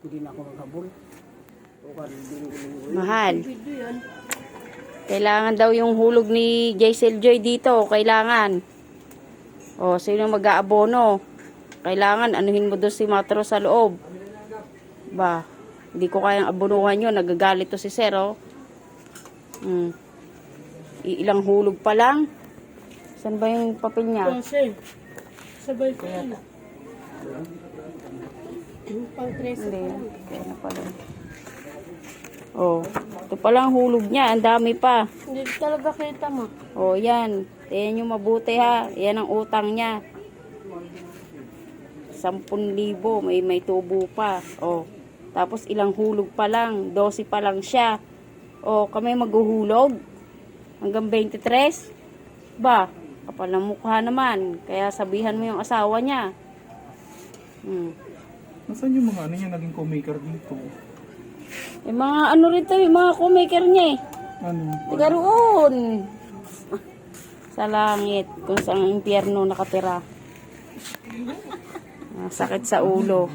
Hindi na ako maghabol. Mahal. Kailangan daw yung hulog ni Jaisel Joy dito. Kailangan. O, sino mag-aabono? Kailangan, anuhin mo doon si Matro sa loob. Ba, hindi ko kayang abonuhan yun. Nagagalit to si Sir, oh. Ilang hulog pa lang. Saan ba yung papel niya? Kasi, sabay ko yan. Pang 13 Hindi. Kaya na pala. Oh, ito palang hulog niya. Ang dami pa. Hindi talaga kita mo. Oh, yan. Tingnan nyo mabuti ha. Yan ang utang niya. 10,000. May tubo pa. Oh. Tapos ilang hulog pa lang. 12 pa lang siya. Oh, kami maghuhulog. Hanggang 23. Ba, kapal ng mukha naman. Kaya sabihan mo yung asawa niya. Nasaan yung mga ano niya naging co-maker dito? Yung mga ano rito, yung mga co-maker niya eh. Ano? Tiga roon. Sa langit. Kung saan impyerno nakatira. Sakit sa ulo.